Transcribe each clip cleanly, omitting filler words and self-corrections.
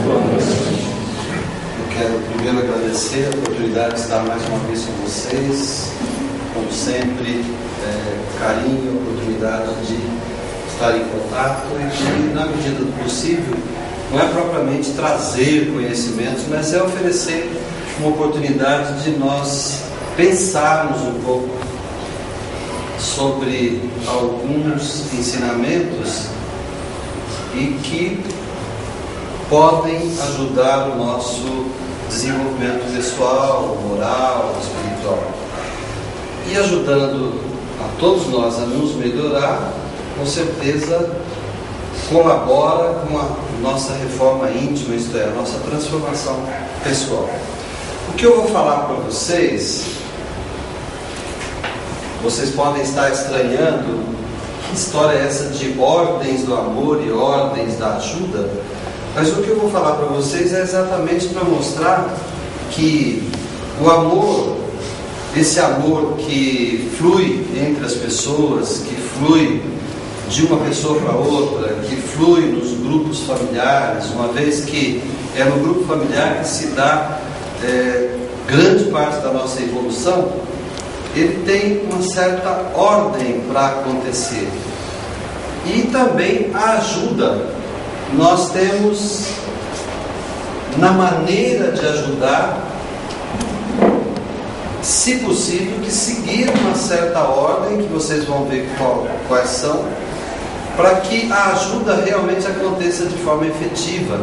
Eu quero primeiro agradecer a oportunidade de estar mais uma vez com vocês. Como sempre, carinho, oportunidade de estar em contato e, na medida do possível, não é propriamente trazer conhecimentos, mas é oferecer uma oportunidade de nós pensarmos um pouco sobre alguns ensinamentos e que podem ajudar o nosso desenvolvimento pessoal, moral, espiritual. E ajudando a todos nós a nos melhorar, com certeza colabora com a nossa reforma íntima, isto é, a nossa transformação pessoal. O que eu vou falar para vocês podem estar estranhando. Que história é essa de ordens do amor e ordens da ajuda? Mas o que eu vou falar para vocês é exatamente para mostrar que o amor, esse amor que flui entre as pessoas, que flui de uma pessoa para outra, que flui nos grupos familiares, uma vez que é no grupo familiar que se dá grande parte da nossa evolução, ele tem uma certa ordem para acontecer. E também a ajuda. Nós temos, na maneira de ajudar, se possível, que seguir uma certa ordem, que vocês vão ver quais são, para que a ajuda realmente aconteça de forma efetiva.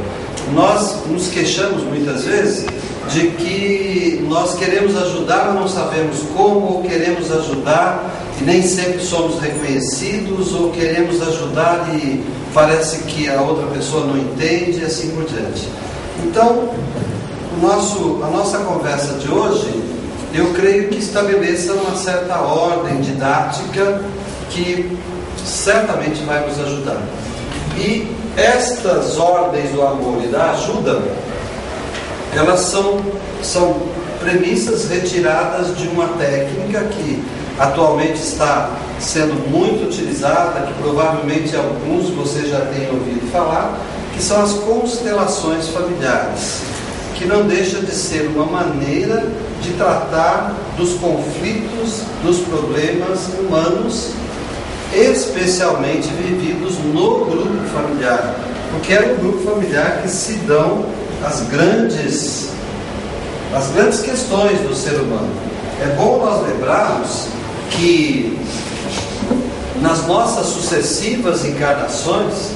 Nós nos queixamos muitas vezes de que nós queremos ajudar, mas não sabemos como, ou queremos ajudar e nem sempre somos reconhecidos, ou queremos ajudar e parece que a outra pessoa não entende, e assim por diante. Então, a nossa conversa de hoje, eu creio que estabeleça uma certa ordem didática que certamente vai nos ajudar. E estas ordens do amor e da ajuda, elas são premissas retiradas de uma técnica que atualmente está sendo muito utilizada, que provavelmente alguns de vocês já têm ouvido falar, que são as constelações familiares, que não deixa de ser uma maneira de tratar dos conflitos, dos problemas humanos, especialmente vividos no grupo familiar, porque é no grupo familiar que se dão as grandes questões do ser humano. É bom nós lembrarmos que nas nossas sucessivas encarnações,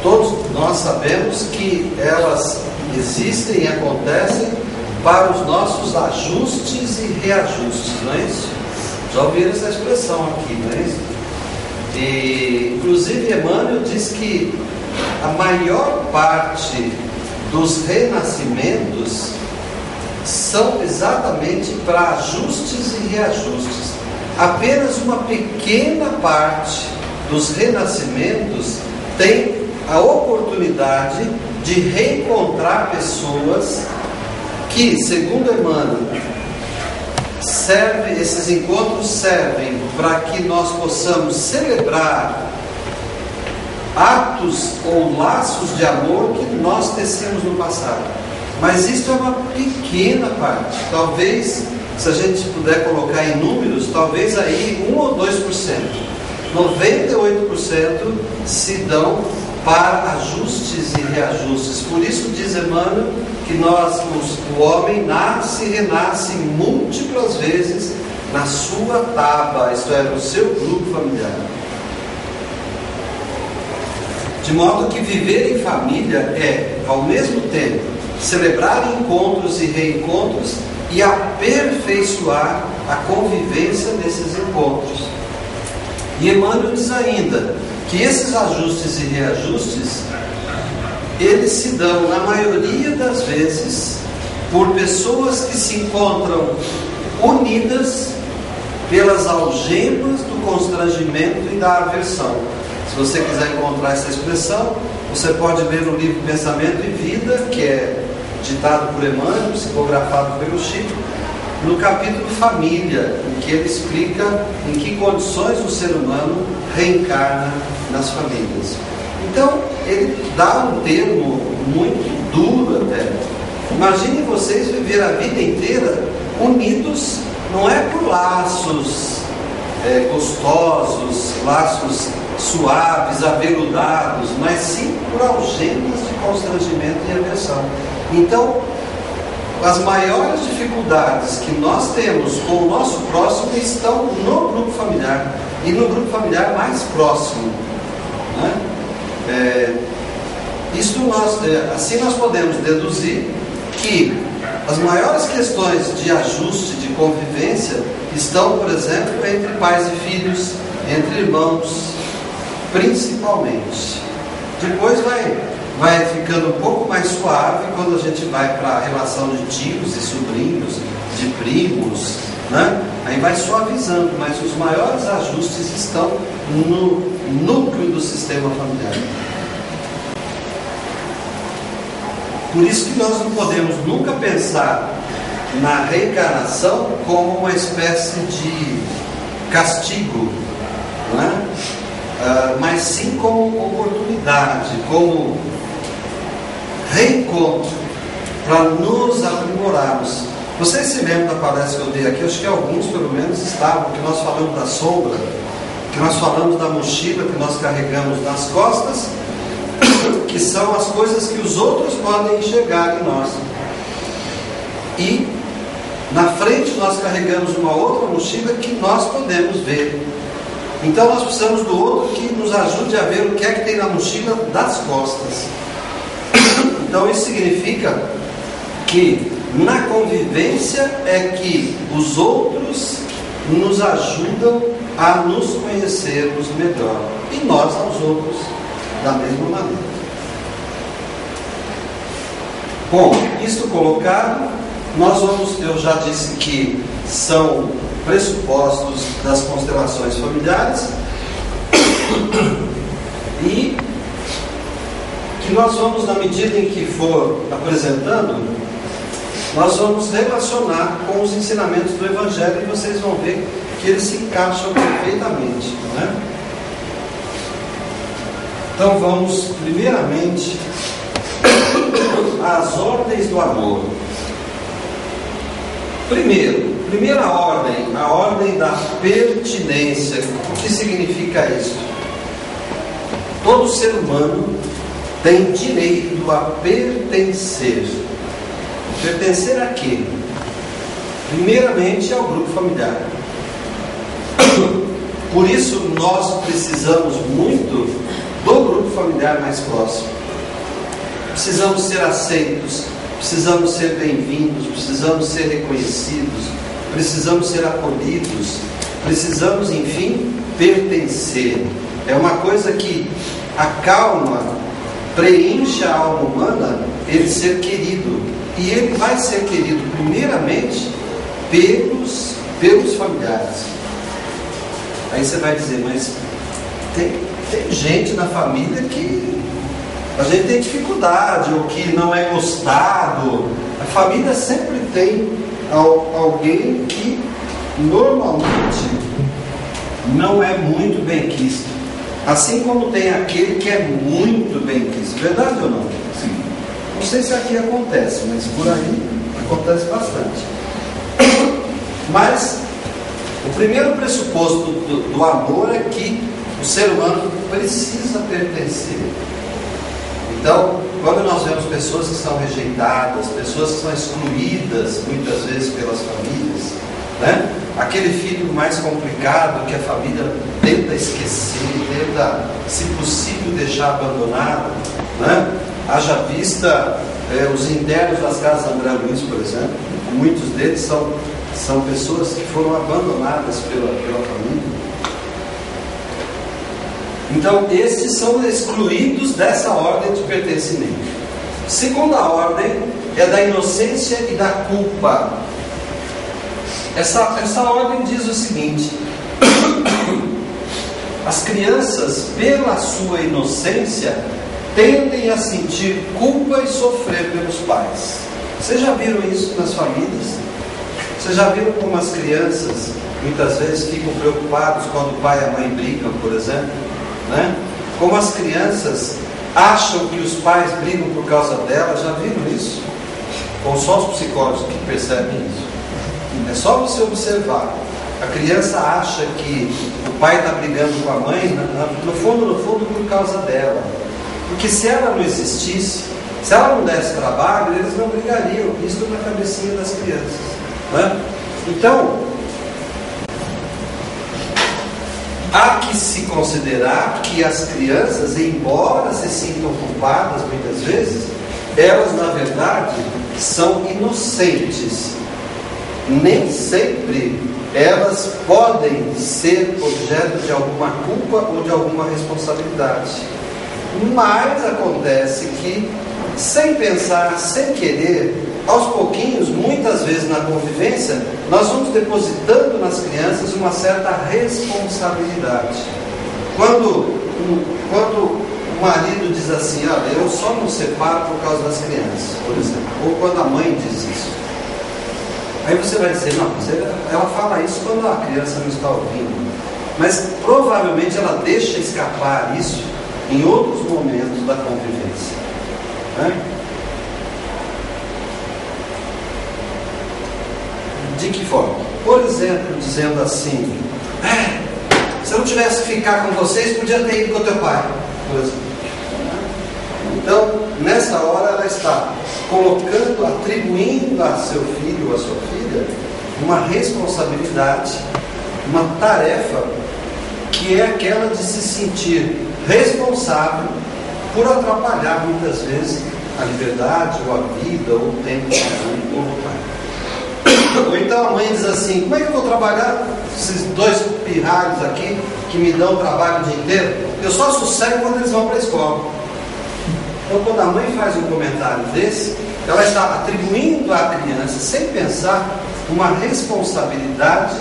todos nós sabemos que elas existem e acontecem para os nossos ajustes e reajustes, não é isso? Já ouviram essa expressão aqui, não é isso? E, inclusive, Emmanuel diz que a maior parte dos renascimentos são exatamente para ajustes e reajustes. Apenas uma pequena parte dos renascimentos tem a oportunidade de reencontrar pessoas que, segundo Emmanuel, esses encontros servem para que nós possamos celebrar atos ou laços de amor que nós tecemos no passado. Mas isso é uma pequena parte. Talvez, se a gente puder colocar em números, talvez aí 1 ou 2%. 98% se dão para ajustes e reajustes. Por isso diz Emmanuel que o homem nasce e renasce múltiplas vezes na sua taba, isto é, no seu grupo familiar. De modo que viver em família é, ao mesmo tempo, celebrar encontros e reencontros e aperfeiçoar a convivência desses encontros. E Emmanuel diz ainda que esses ajustes e reajustes, eles se dão, na maioria das vezes, por pessoas que se encontram unidas pelas algemas do constrangimento e da aversão. Se você quiser encontrar essa expressão, você pode ver no livro Pensamento e Vida, que é ditado por Emmanuel, psicografado pelo Chico, no capítulo Família, em que ele explica em que condições o ser humano reencarna nas famílias. Então, ele dá um termo muito duro até. Imagine vocês viver a vida inteira unidos, não é por laços gostosos, laços suaves, aveludados, mas sim por algemas de constrangimento e aversão. Então, as maiores dificuldades que nós temos com o nosso próximo estão no grupo familiar, e no grupo familiar mais próximo, né? Assim nós podemos deduzir que as maiores questões de ajuste, de convivência, estão, por exemplo, entre pais e filhos, entre irmãos, principalmente. Depois vai ficando um pouco mais suave quando a gente vai para a relação de tios e sobrinhos, de primos, né? Aí vai suavizando, mas os maiores ajustes estão no núcleo do sistema familiar. Por isso que nós não podemos nunca pensar na reencarnação como uma espécie de castigo, né? Mas sim como oportunidade, como reencontro, para nos aprimorarmos. Vocês se lembram da palestra que eu dei aqui? Acho que alguns pelo menos estavam, que nós falamos da sombra, que nós falamos da mochila que nós carregamos nas costas, que são as coisas que os outros podem enxergar em nós. E na frente nós carregamos uma outra mochila que nós podemos ver. Então nós precisamos do outro que nos ajude a ver o que é que tem na mochila das costas. Então isso significa que na convivência é que os outros nos ajudam a nos conhecermos melhor, e nós aos outros da mesma maneira. Bom, isto colocado, eu já disse que são pressupostos das constelações familiares e que nós vamos, na medida em que for apresentando, nós vamos relacionar com os ensinamentos do Evangelho e vocês vão ver que eles se encaixam perfeitamente, não é? Então vamos primeiramente às ordens do amor. Primeira ordem, a ordem da pertinência. O que significa isso? Todo ser humano tem direito a pertencer. Pertencer a quê? Primeiramente ao grupo familiar. Por isso nós precisamos muito do grupo familiar mais próximo. Precisamos ser aceitos, precisamos ser bem-vindos, precisamos ser reconhecidos, precisamos ser acolhidos, precisamos, enfim, pertencer. É uma coisa que acalma, preenche a alma humana, ele ser querido. E ele vai ser querido primeiramente pelos familiares. Aí você vai dizer, mas tem gente na família que a gente tem dificuldade, ou que não é gostado. A família sempre tem alguém que normalmente não é muito bem-quisto, assim como tem aquele que é muito bem-quisto. Verdade ou não? Sim. Não sei se aqui acontece, mas por aí acontece bastante. Mas o primeiro pressuposto do amor é que o ser humano precisa pertencer. Então, quando nós vemos pessoas que são rejeitadas, pessoas que são excluídas muitas vezes pelas famílias, né? Aquele filho mais complicado que a família tenta esquecer, tenta, se possível, deixar abandonado, né? Haja vista os internos das casas André Luiz, por exemplo, muitos deles são pessoas que foram abandonadas pela família. Então, estes são excluídos dessa ordem de pertencimento. Segunda ordem é da inocência e da culpa. Essa ordem diz o seguinte: as crianças, pela sua inocência, tendem a sentir culpa e sofrer pelos pais. Vocês já viram isso nas famílias? Vocês já viram como as crianças muitas vezes ficam preocupadas quando o pai e a mãe brigam, por exemplo? Né? Como as crianças acham que os pais brigam por causa dela. Já viram isso? Ou só os psicólogos que percebem isso? É só você observar. A criança acha que o pai está brigando com a mãe, no fundo, por causa dela. Porque se ela não existisse, se ela não desse trabalho, eles não brigariam. Isso na cabecinha das crianças, né? Então, há que se considerar que as crianças, embora se sintam culpadas muitas vezes, elas na verdade são inocentes. Nem sempre elas podem ser objeto de alguma culpa ou de alguma responsabilidade. Mas acontece que, sem pensar, sem querer, aos pouquinhos, muitas vezes na convivência, nós vamos depositando nas crianças uma certa responsabilidade. Quando o marido diz assim: olha, eu só não separo por causa das crianças, por exemplo, ou quando a mãe diz isso, aí você vai dizer: não, ela fala isso quando a criança não está ouvindo, mas provavelmente ela deixa escapar isso em outros momentos da convivência, né? De que forma? Por exemplo, dizendo assim: se eu não tivesse que ficar com vocês, podia ter ido com o teu pai, por exemplo. Então, nessa hora ela está colocando, atribuindo a seu filho ou a sua filha uma responsabilidade, uma tarefa, que é aquela de se sentir responsável por atrapalhar muitas vezes a liberdade, ou a vida, ou o tempo da mãe ou do pai. Ou então a mãe diz assim: como é que eu vou trabalhar esses dois pirralhos aqui que me dão trabalho o dia inteiro? Eu só sossego quando eles vão para a escola. Então, quando a mãe faz um comentário desse, ela está atribuindo à criança, sem pensar, uma responsabilidade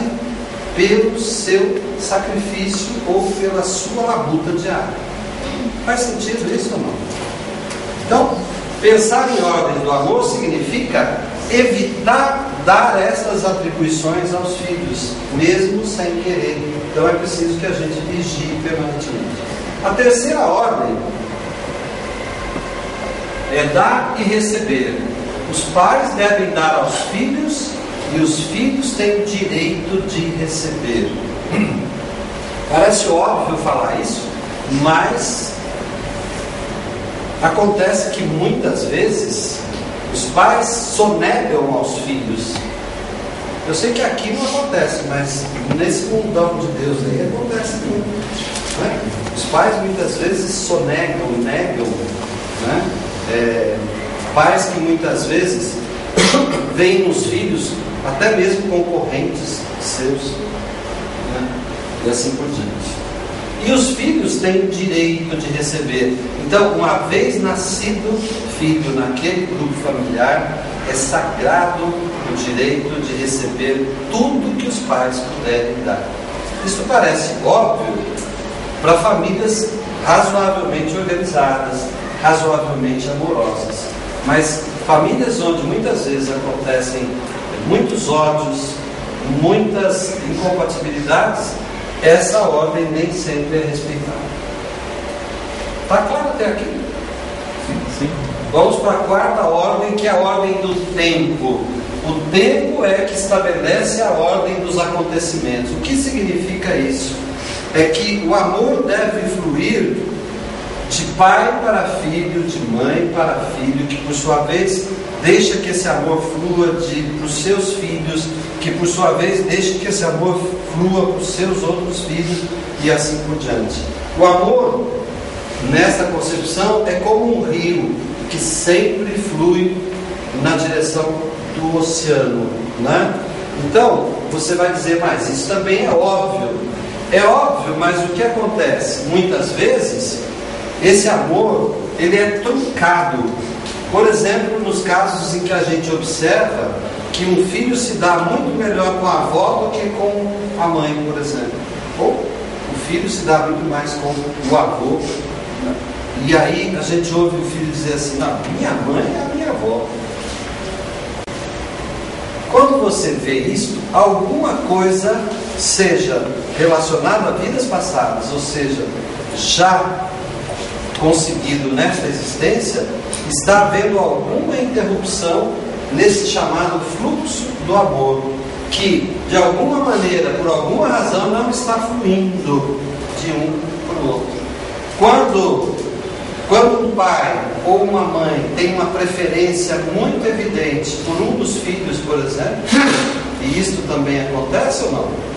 pelo seu sacrifício ou pela sua labuta diária. Faz sentido isso ou não? Então, pensar em ordem do amor significa evitar dar essas atribuições aos filhos, mesmo sem querer. Então é preciso que a gente vigie permanentemente. A terceira ordem é dar e receber. Os pais devem dar aos filhos e os filhos têm o direito de receber. Parece óbvio falar isso, mas acontece que muitas vezes os pais sonegam aos filhos. Eu sei que aqui não acontece, mas nesse mundão de Deus aí acontece muito, né? Os pais muitas vezes sonegam, negam, né? Pais que muitas vezes veem nos filhos até mesmo concorrentes seus, né? E assim por diante. E os filhos têm o direito de receber. Então, uma vez nascido filho naquele grupo familiar, é sagrado o direito de receber tudo que os pais puderem dar. Isso parece óbvio para famílias razoavelmente organizadas, razoavelmente amorosas. Mas famílias onde muitas vezes acontecem muitos ódios, muitas incompatibilidades, essa ordem nem sempre é respeitada. Está claro até aqui? Sim, sim. Vamos para a quarta ordem, que é a ordem do tempo. O tempo é que estabelece a ordem dos acontecimentos. O que significa isso? É que o amor deve fluir de pai para filho, de mãe para filho, que por sua vez deixa que esse amor flua para os seus filhos, que por sua vez deixa que esse amor flua para os seus outros filhos, e assim por diante. O amor, nessa concepção, é como um rio que sempre flui na direção do oceano, né? Então, você vai dizer: mas isso também é óbvio. É óbvio, mas o que acontece? Muitas vezes, esse amor, ele é truncado. Por exemplo, nos casos em que a gente observa que um filho se dá muito melhor com a avó do que com a mãe, por exemplo. Ou o filho se dá muito mais com o avô, né? E aí a gente ouve o filho dizer assim: não, minha mãe é a minha avó. Quando você vê isso, alguma coisa, seja relacionada a vidas passadas, ou seja, já conseguido nesta existência, está havendo alguma interrupção nesse chamado fluxo do amor, que de alguma maneira, por alguma razão, não está fluindo de um para o outro. Quando um pai ou uma mãe tem uma preferência muito evidente por um dos filhos, por exemplo, e isto também acontece ou não?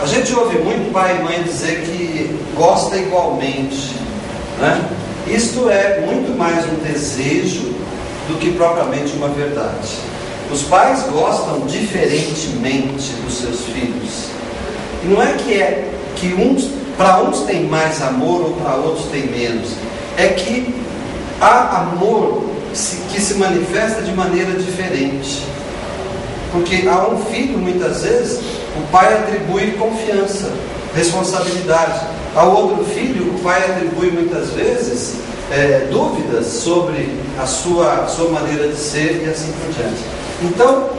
A gente ouve muito pai e mãe dizer que gosta igualmente, né? Isto é muito mais um desejo do que propriamente uma verdade. Os pais gostam diferentemente dos seus filhos. E não é que para uns tem mais amor ou para outros tem menos. É que há amor que se manifesta de maneira diferente. Porque a um filho, muitas vezes, o pai atribui confiança, responsabilidade. Ao outro filho, o pai atribui muitas vezes dúvidas sobre a sua maneira de ser e assim por diante. Então,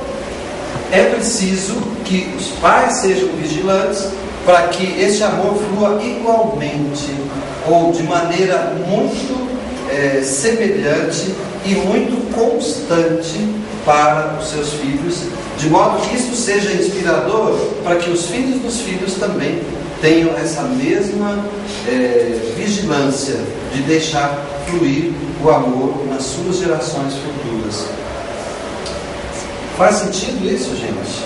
é preciso que os pais sejam vigilantes para que esse amor flua igualmente ou de maneira muito semelhante e muito constante para os seus filhos, de modo que isso seja inspirador para que os filhos dos filhos também tenham essa mesma vigilância de deixar fluir o amor nas suas gerações futuras. Faz sentido isso, gente?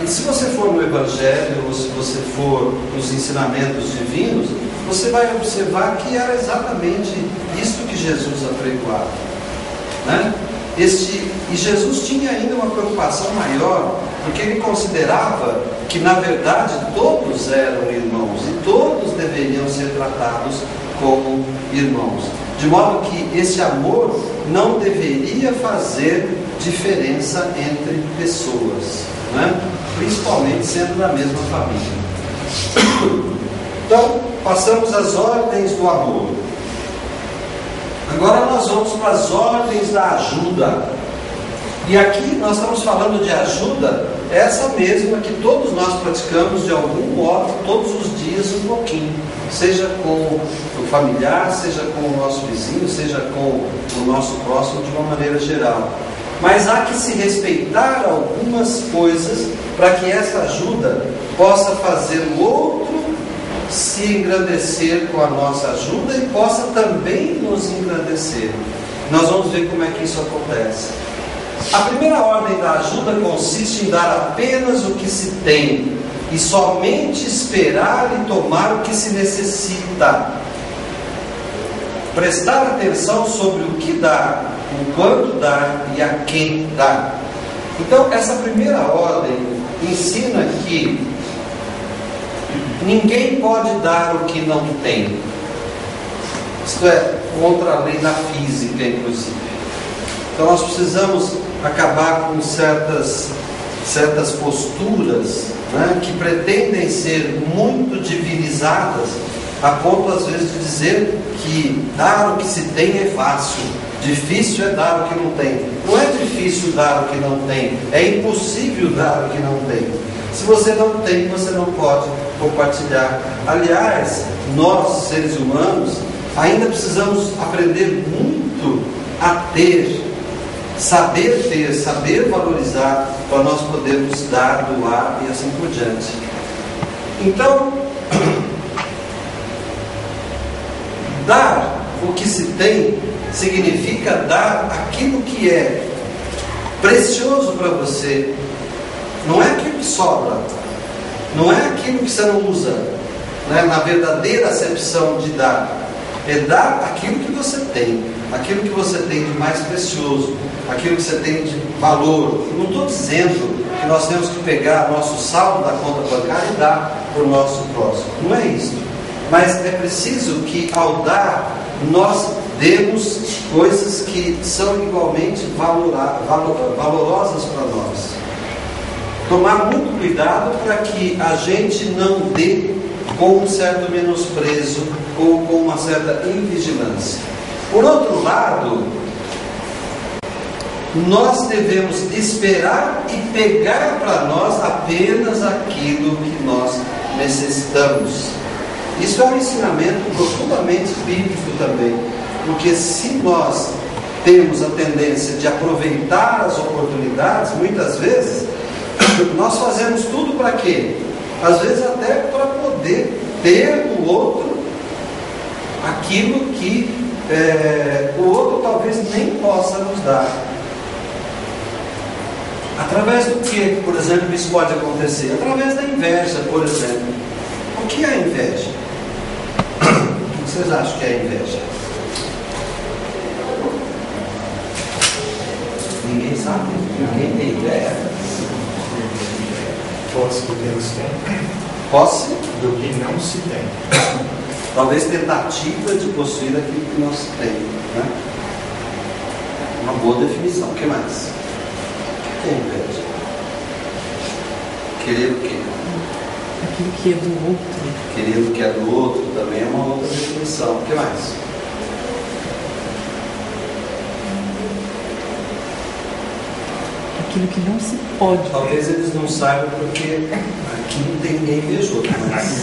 E se você for no Evangelho, ou se você for nos ensinamentos divinos, você vai observar que era exatamente isto que Jesus apregoava, né? E Jesus tinha ainda uma preocupação maior, porque ele considerava que, na verdade, todos eram irmãos e todos deveriam ser tratados como irmãos. De modo que esse amor não deveria fazer diferença entre pessoas, né? Principalmente sendo da mesma família. Então, passamos às ordens do amor. Agora nós vamos para as ordens da ajuda. E aqui nós estamos falando de ajuda, essa mesma que todos nós praticamos de algum modo, todos os dias um pouquinho. Seja com o familiar, seja com o nosso vizinho, seja com o nosso próximo de uma maneira geral. Mas há que se respeitar algumas coisas para que essa ajuda possa fazer o outro se engrandecer com a nossa ajuda e possa também nos engrandecer. Nós vamos ver como é que isso acontece. A primeira ordem da ajuda consiste em dar apenas o que se tem e somente esperar e tomar o que se necessita. Prestar atenção sobre o que dar, o quanto dar e a quem dar. Então, essa primeira ordem ensina que ninguém pode dar o que não tem. Isto é contra a lei da física, inclusive. Então nós precisamos acabar com certas posturas, né, que pretendem ser muito divinizadas, a ponto às vezes de dizer que dar o que se tem é fácil, difícil é dar o que não tem. Não é difícil dar o que não tem, é impossível dar o que não tem. Se você não tem, você não pode compartilhar. Aliás, nós, seres humanos, ainda precisamos aprender muito a saber valorizar, para nós podermos dar, doar e assim por diante. Então, dar o que se tem significa dar aquilo que é precioso para você. Não é aquilo que sobra, não é aquilo que você não usa, né? Na verdadeira acepção de dar, é dar aquilo que você tem, aquilo que você tem de mais precioso, aquilo que você tem de valor. Eu não estou dizendo que nós temos que pegar nosso saldo da conta bancária e dar para o nosso próximo, não é isso. Mas é preciso que ao dar, nós demos coisas que são igualmente valorosas para nós. Tomar muito cuidado para que a gente não dê com um certo menosprezo ou com uma certa invigilância. Por outro lado, nós devemos esperar e pegar para nós apenas aquilo que nós necessitamos. Isso é um ensinamento profundamente bíblico também, porque se nós temos a tendência de aproveitar as oportunidades, muitas vezes, nós fazemos tudo para quê? Às vezes até para poder ter do outro aquilo que o outro talvez nem possa nos dar. Através do que, por exemplo, isso pode acontecer? Através da inveja, por exemplo. O que é inveja? O que vocês acham que é inveja? Ninguém sabe? Ninguém tem ideia? Posse do que não se tem. Posse Do que não se tem. Talvez tentativa de possuir aquilo que não se tem, né? Uma boa definição. O que mais? O que é inveja? Querer o quê? Aquilo que é do outro. Querer o que é do outro também é uma outra definição. O que mais? Aquilo que não se pode. Talvez eles não saibam porque aqui não tem ninguém invejoso, mas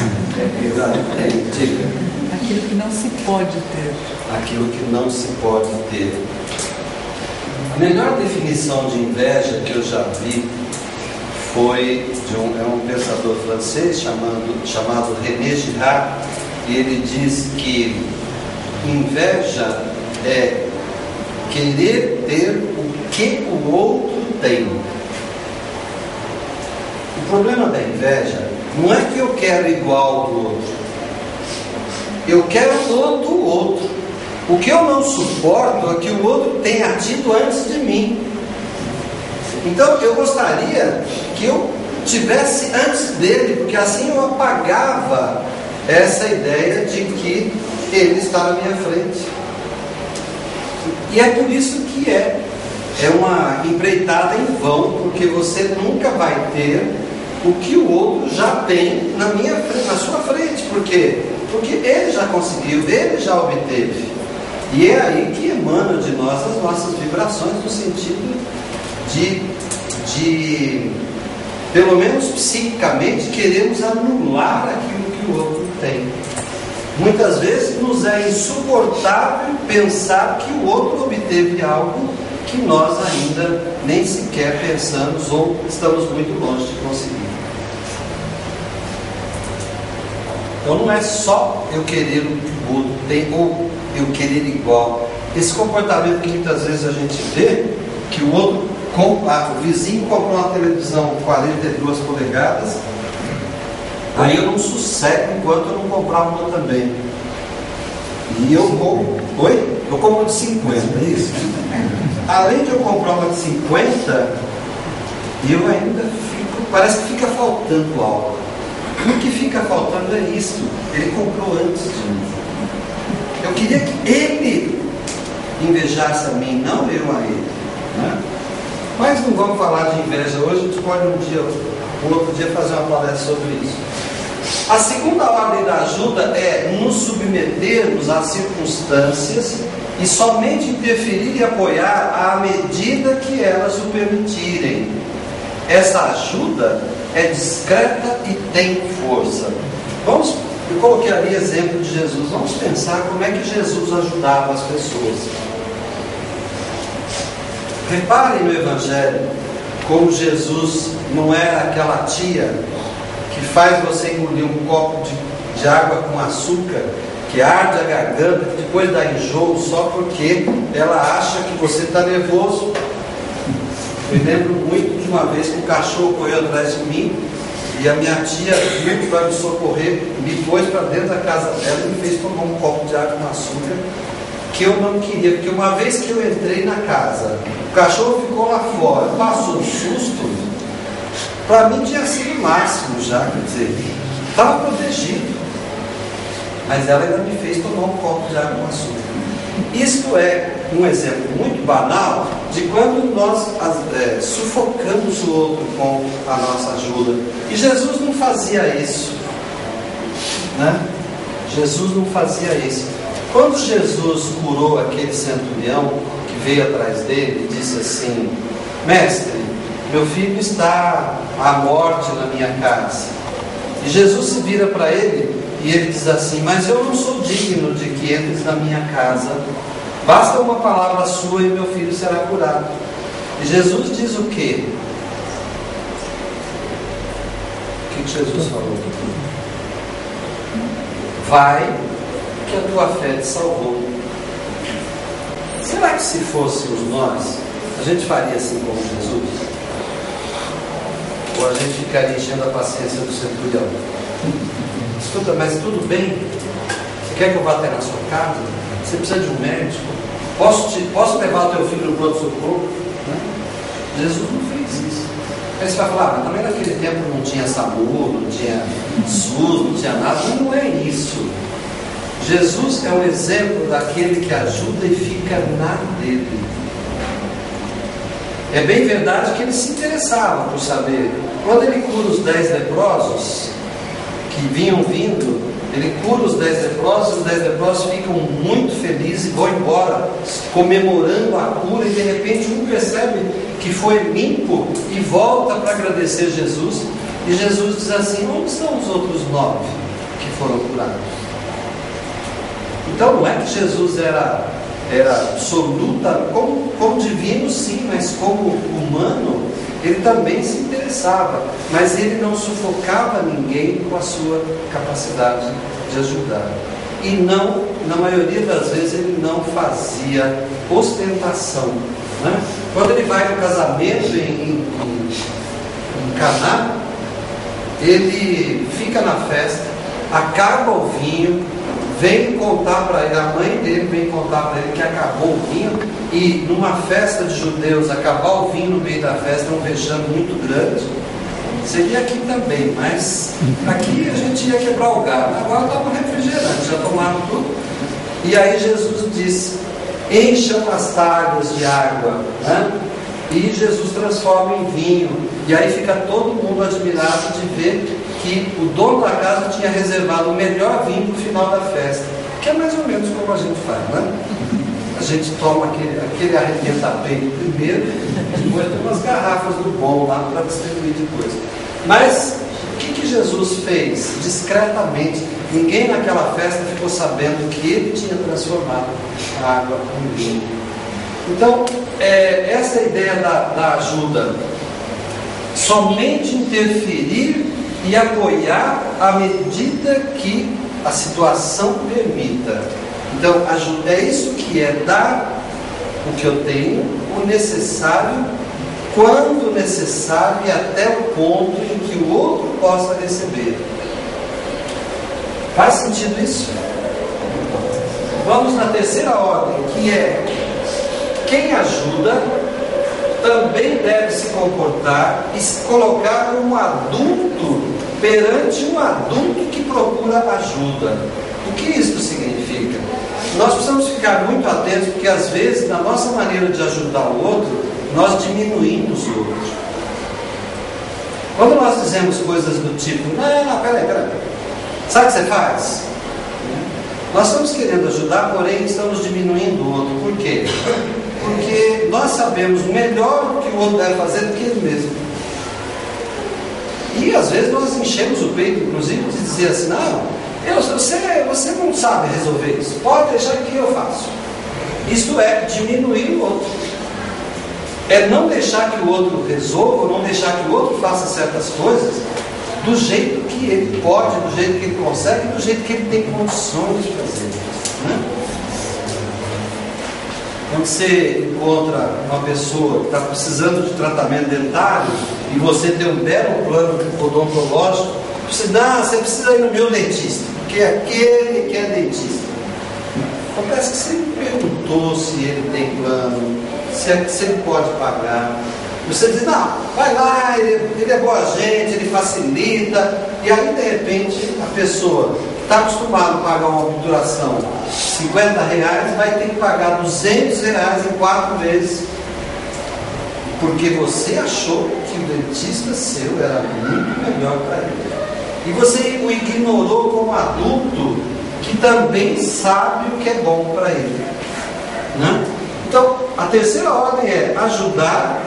diga. Aquilo que não se pode ter. Aquilo que não se pode ter. A melhor definição de inveja que eu já vi foi de um pensador francês chamado René Girard, e ele diz que inveja é querer ter o que o outro tem. O problema da inveja não é que eu quero igual ao do outro. Eu quero todo o outro. O que eu não suporto é que o outro tenha tido antes de mim. Então eu gostaria que eu tivesse antes dele, porque assim eu apagava essa ideia de que ele está na minha frente. E é por isso que é uma empreitada em vão, porque você nunca vai ter o que o outro já tem na sua frente. Por quê? Porque ele já conseguiu, ele já obteve. E é aí que emana de nós as nossas vibrações, no sentido de pelo menos psiquicamente, queremos anular aquilo que o outro tem. Muitas vezes nos é insuportável pensar que o outro obteve algo que nós ainda nem sequer pensamos ou estamos muito longe de conseguir. Então não é só eu querer o que o outro tem ou eu querer igual. Esse comportamento que muitas vezes a gente vê, que o outro, o vizinho comprou uma televisão 42 polegadas, aí eu não sossego enquanto eu não comprar uma também. E eu compro. Oi? Eu compro de 50, é isso? Além de eu comprar uma de 50, eu ainda fico. Parece que fica faltando algo. O que fica faltando é isso. Ele comprou antes de mim. Eu queria que ele invejasse a mim, não eu a ele, né? Mas não vamos falar de inveja hoje. A gente pode um outro dia fazer uma palestra sobre isso. A segunda ordem da ajuda é nos submetermos às circunstâncias e somente interferir e apoiar à medida que elas o permitirem. Essa ajuda é discreta e tem força. Eu coloquei ali exemplo de Jesus. Vamos pensar como é que Jesus ajudava as pessoas. Reparem no Evangelho como Jesus não era aquela tia que faz você engolir um copo de água com açúcar, que arde a garganta, que depois dá enjoo só porque ela acha que você está nervoso. Eu lembro muito de uma vez que um cachorro correu atrás de mim e a minha tia viu para me socorrer, me pôs para dentro da casa dela e me fez tomar um copo de água com açúcar, que eu não queria, porque uma vez que eu entrei na casa, o cachorro ficou lá fora, passou um susto, para mim tinha sido o máximo já, quer dizer, estava protegido, mas ela ainda me fez tomar um copo de água com açúcar. Isto é um exemplo muito banal de quando nós sufocamos o outro com a nossa ajuda. E Jesus não fazia isso, né? Jesus não fazia isso. Quando Jesus curou aquele centurião que veio atrás dele e disse assim: mestre, meu filho está à morte na minha casa. E Jesus se vira para ele e ele diz assim: mas eu não sou digno de que entres na minha casa, basta uma palavra sua e meu filho será curado. E Jesus diz o quê? O que Jesus falou? Vai, que a tua fé te salvou. Será que se fôssemos nós, a gente faria assim como Jesus? Ou a gente ficaria enchendo a paciência do centurião? Escuta, mas tudo bem? Você quer que eu vá até na sua casa? Você precisa de um médico? Posso levar o teu filho no pronto-socorro? Jesus não fez isso. Aí você vai falar, mas também naquele tempo não tinha SAMU, não tinha SUS, não tinha nada. Não é isso. Jesus é um exemplo daquele que ajuda e fica na dele. É bem verdade que ele se interessava por saber. Quando ele cura os 10 leprosos que vinham vindo, ele cura os 10 leprosos, os 10 leprosos ficam muito felizes e vão embora, comemorando a cura, e de repente um percebe que foi limpo e volta para agradecer Jesus, e Jesus diz assim: onde estão os outros 9 que foram curados? Então não é que Jesus era absoluta, como divino sim, mas como humano, ele também se interessava, mas ele não sufocava ninguém com a sua capacidade de ajudar. E não, na maioria das vezes, ele não fazia ostentação, né? Quando ele vai no casamento em Caná, ele fica na festa, acaba o vinho, vem contar para ele, a mãe dele vem contar para ele que acabou o vinho, e numa festa de judeus, acabar o vinho no meio da festa é um vexame muito grande. Seria aqui também, mas aqui a gente ia quebrar o galho. Agora estava refrigerante, já tomaram tudo. E aí Jesus disse: encham as talhas de água, né? E Jesus transforma em vinho. E aí fica todo mundo admirado de ver que o dono da casa tinha reservado o melhor vinho para o final da festa, que é mais ou menos como a gente faz, né? A gente toma aquele arrebenta-peito primeiro, depois tem umas garrafas do bom lá para distribuir depois. Mas o que Jesus fez? Discretamente, ninguém naquela festa ficou sabendo que ele tinha transformado a água em vinho. Então, essa é a ideia da ajuda: somente interferir e apoiar à medida que a situação permita. Então, é isso que é dar o que eu tenho, o necessário, quando necessário e até o ponto em que o outro possa receber. Faz sentido isso? Vamos na terceira ordem, que é: quem ajuda também deve se comportar e se colocar como adulto perante um adulto que procura ajuda. O que isso significa? Nós precisamos ficar muito atentos, porque às vezes, na nossa maneira de ajudar o outro, nós diminuímos o outro. Quando nós dizemos coisas do tipo: não, peraí, sabe o que você faz? Nós estamos querendo ajudar, porém estamos diminuindo o outro. Por quê? Porque nós sabemos melhor o que o outro deve fazer do que ele mesmo. E às vezes nós enchemos o peito, inclusive, de dizer assim: não, você não sabe resolver isso, pode deixar que eu faço. Isso é diminuir o outro. É não deixar que o outro resolva, não deixar que o outro faça certas coisas do jeito que ele pode, do jeito que ele consegue, do jeito que ele tem condições de fazer, né? Quando você encontra uma pessoa que está precisando de tratamento dentário e você tem um belo plano odontológico, você precisa ir no meu dentista, porque é aquele que é dentista. Acontece que você perguntou se ele tem plano, se ele pode pagar. Você diz: não, vai lá, ele é boa gente, ele facilita. E aí, de repente, a pessoa que está acostumada a pagar uma obturação R$50, vai ter que pagar R$200 em 4 vezes, porque você achou que o dentista seu era muito melhor para ele. E você o ignorou como adulto que também sabe o que é bom para ele, né? Então, a terceira ordem é ajudar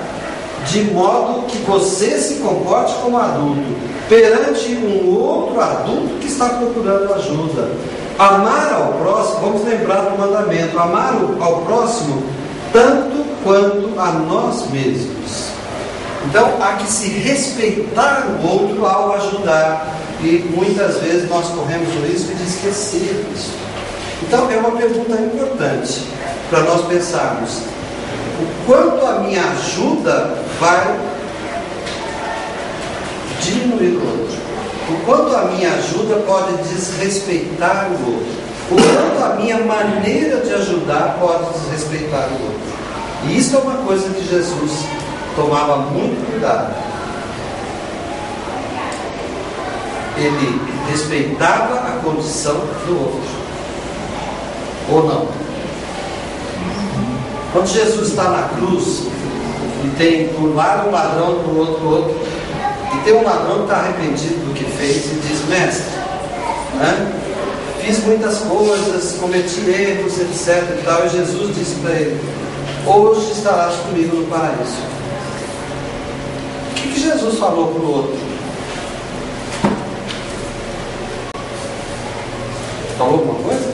de modo que você se comporte como adulto, perante um outro adulto que está procurando ajuda. Amar ao próximo, vamos lembrar do mandamento, amar ao próximo tanto quanto a nós mesmos. Então, há que se respeitar o outro ao ajudar. E muitas vezes nós corremos o risco de esquecer isso. Então, é uma pergunta importante para nós pensarmos: o quanto a minha ajuda vai diminuir o outro? O quanto a minha ajuda pode desrespeitar o outro? O quanto a minha maneira de ajudar pode desrespeitar o outro? E isso é uma coisa que Jesus tomava muito cuidado. Ele respeitava a condição do outro. Ou não? Quando Jesus está na cruz, e tem por um lado um ladrão, por outro, e tem um ladrão que está arrependido do que fez e diz: mestre, fiz muitas coisas, cometi erros, etc. E tal. E Jesus disse para ele: hoje estarás comigo no paraíso. O que Jesus falou para o outro? Falou alguma coisa?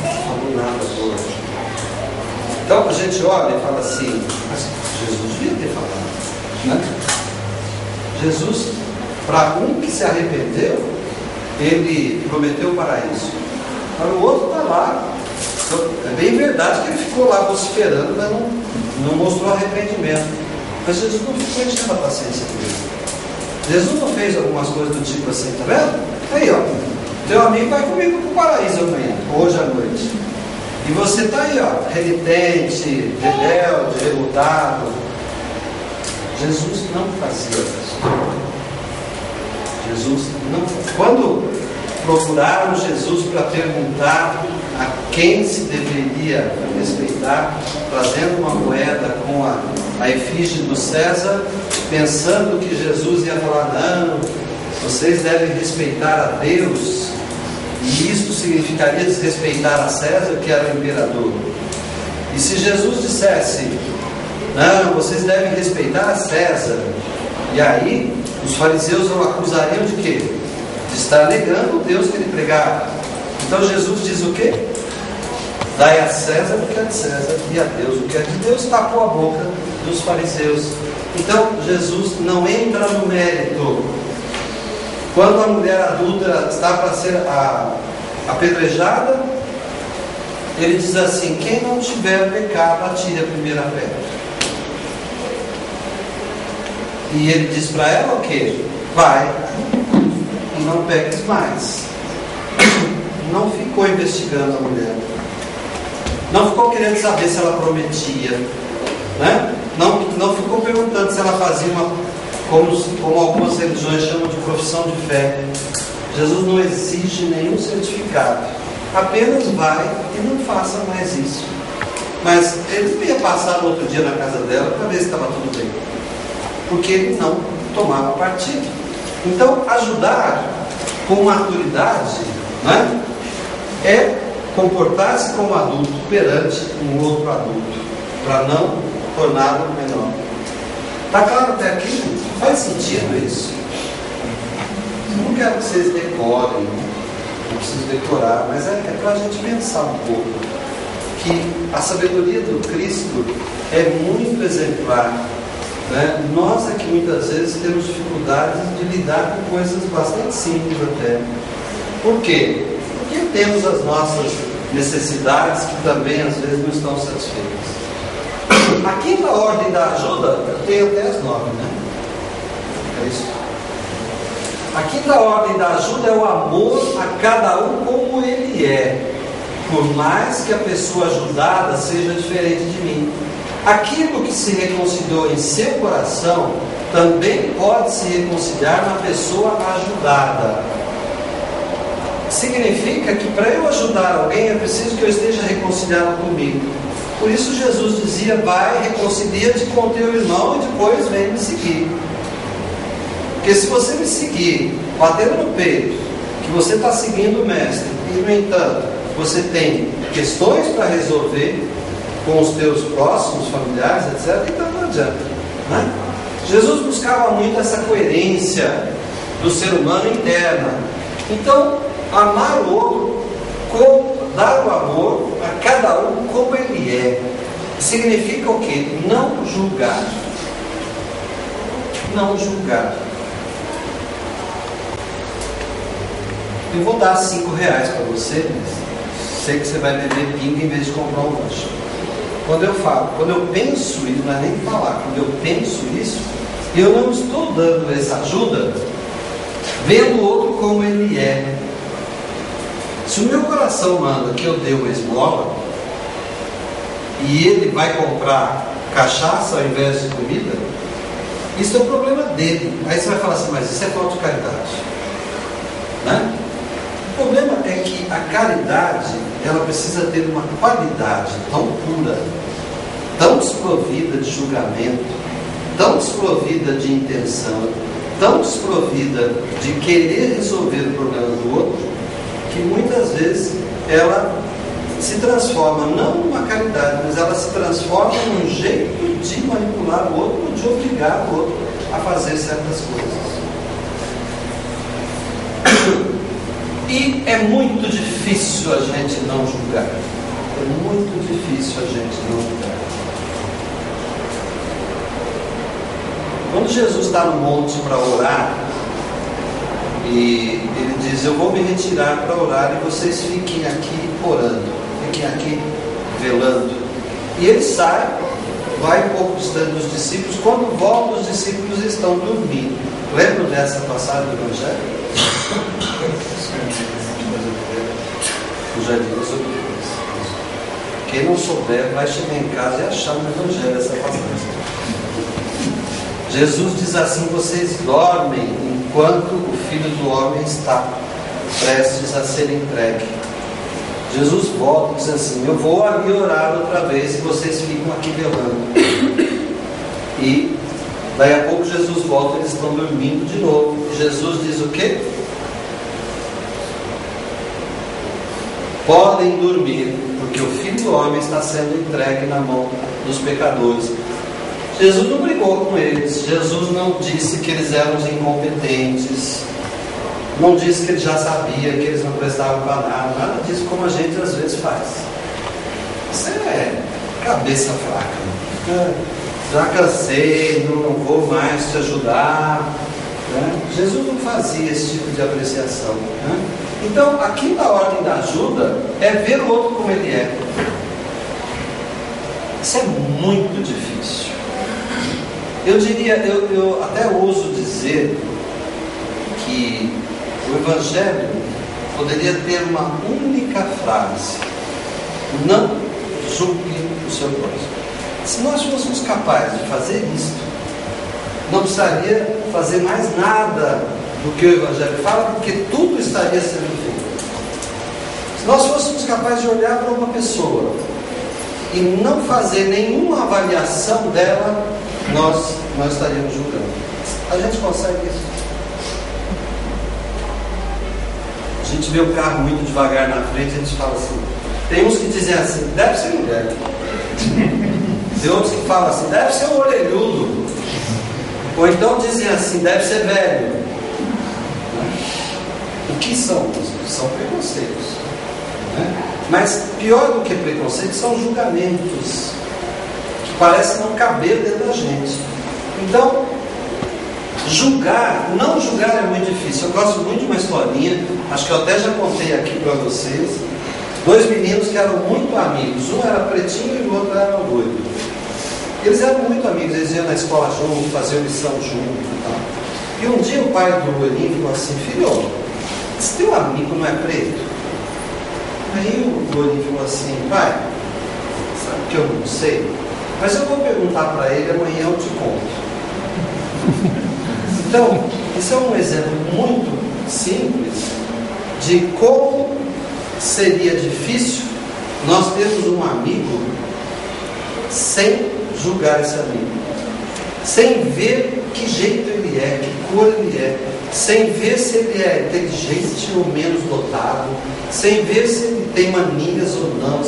Não falou nada hoje. Então a gente olha e fala assim: mas Jesus devia ter falado, né? Jesus, para um que se arrependeu, ele prometeu o paraíso. Para o outro está lá. Então, é bem verdade que ele ficou lá vociferando, mas não mostrou arrependimento. Mas Jesus não ficou enchendo a paciência dele. Jesus não fez algumas coisas do tipo assim, tá vendo? Aí, ó, teu amigo vai comigo pro paraíso amanhã, hoje à noite. E você está aí, ó, renitente, rebelde, revoltado. Jesus não fazia isso. Jesus não fazia. Quando procuraram Jesus para perguntar a quem se deveria respeitar, trazendo uma moeda com a efígie do César, pensando que Jesus ia falar: não, vocês devem respeitar a Deus, e isto significaria desrespeitar a César, que era o imperador. E se Jesus dissesse: não, vocês devem respeitar a César, e aí os fariseus o acusariam de quê? De estar negando o Deus que ele pregava. Então Jesus diz o quê? Dai a César o que é de César, e a Deus o que é de Deus. Tapou a boca dos fariseus. Então Jesus não entra no mérito. Quando a mulher adúltera está para ser apedrejada, ele diz assim: quem não tiver pecado, atire a primeira pedra. E ele diz para ela o quê? Vai e não peques mais. Não ficou investigando a mulher, não ficou querendo saber se ela prometia, né? Não ficou perguntando se ela fazia como algumas religiões chamam de profissão de fé. Jesus não exige nenhum certificado, apenas vai e não faça mais isso. Mas ele ia passar no outro dia na casa dela para ver se estava tudo bem, porque ele não tomava partido. Então, ajudar com maturidade, né, é comportar-se como adulto perante um outro adulto, para não torná-lo menor. Está claro até aqui? Faz sentido isso? Eu não quero que vocês decorem, não preciso decorar, mas é para a gente pensar um pouco que a sabedoria do Cristo é muito exemplar, né? Nós é que muitas vezes temos dificuldades de lidar com coisas bastante simples até. Por quê? Porque temos as nossas necessidades que também às vezes não estão satisfeitas. A quinta ordem da ajuda, eu tenho até as 9, né? É isso. A quinta ordem da ajuda é o amor a cada um como ele é, por mais que a pessoa ajudada seja diferente de mim. Aquilo que se reconciliou em seu coração também pode se reconciliar na pessoa ajudada. Significa que para eu ajudar alguém é preciso que eu esteja reconciliado comigo. Por isso Jesus dizia: vai, reconcilia-te com teu irmão e depois vem me seguir. Porque se você me seguir, batendo no peito, que você está seguindo o mestre, e no entanto, você tem questões para resolver, com os teus próximos, familiares, etc., então não adianta, né? Jesus buscava muito essa coerência do ser humano interna. Então, amar o outro, dar o amor a cada um como ele é, significa o quê? Não julgar. Não julgar. Eu vou dar R$5 para você, mas sei que você vai beber pinga em vez de comprar um lanche. Quando eu penso isso, não é nem falar, quando eu penso isso, eu não estou dando essa ajuda vendo o outro como ele é. Se o meu coração manda que eu dê uma esmola e ele vai comprar cachaça ao invés de comida, isso é o problema dele. Aí você vai falar assim, mas isso é falta de caridade, né? O problema é que a caridade, ela precisa ter uma qualidade tão pura, tão desprovida de julgamento, tão desprovida de intenção, tão desprovida de querer resolver o problema do outro, que muitas vezes ela se transforma, não numa caridade, mas ela se transforma num jeito de manipular o outro, ou de obrigar o outro a fazer certas coisas. E é muito difícil a gente não julgar. É muito difícil a gente não julgar. Quando Jesus está no monte para orar, e ele diz, eu vou me retirar para orar e vocês fiquem aqui orando, fiquem aqui velando. E ele sai, vai um pouco distante dos discípulos. Quando volta, os discípulos estão dormindo. Lembram dessa passagem do Evangelho? O Jardim das Oliveiras. Quem não souber vai chegar em casa e achar no Evangelho essa passagem. Jesus diz assim, vocês dormem enquanto o Filho do Homem está prestes a ser entregue. Jesus volta e diz assim, eu vou ali orar outra vez e vocês ficam aqui velando. E daí a pouco Jesus volta e eles estão dormindo de novo. E Jesus diz o quê? Podem dormir, porque o Filho do Homem está sendo entregue na mão dos pecadores. Jesus não brigou com eles. Jesus não disse que eles eram os incompetentes. Não disse que ele já sabia que eles não prestavam para nada. Nada disso, como a gente às vezes faz. Isso é cabeça fraca. Já cansei, não vou mais te ajudar. Jesus não fazia esse tipo de apreciação. Então, aqui na ordem da ajuda é ver o outro como ele é. Isso é muito difícil. Eu diria, eu até ouso dizer que o Evangelho poderia ter uma única frase: não julgue o seu próximo. Se nós fôssemos capazes de fazer isso, não precisaria fazer mais nada do que o Evangelho fala, porque tudo estaria sendo feito. Se nós fôssemos capazes de olhar para uma pessoa e não fazer nenhuma avaliação dela, nós estaríamos julgando. A gente consegue isso? A gente vê o carro muito devagar na frente, a gente fala assim. Tem uns que dizem assim, deve ser mulher. Tem outros que falam assim, deve ser um orelhudo. Ou então dizem assim, deve ser velho. O que são? São preconceitos, né? Mas pior do que preconceitos são julgamentos que parecem não caber dentro da gente. Então, não julgar é muito difícil. Eu gosto muito de uma historinha, acho que eu até já contei aqui para vocês. Dois meninos que eram muito amigos, um era pretinho e o outro era loiro. Eles eram muito amigos, eles iam na escola juntos, faziam lição juntos e tal. E um dia o pai do loirinho falou assim, filho, esse teu amigo não é preto? Aí o loirinho falou assim, pai, sabe que eu não sei, mas eu vou perguntar para ele, amanhã eu te conto. Então, isso é um exemplo muito simples de como seria difícil nós termos um amigo sem julgar esse amigo, sem ver que jeito ele é, que cor ele é, sem ver se ele é inteligente ou menos dotado, sem ver se ele tem manias ou não.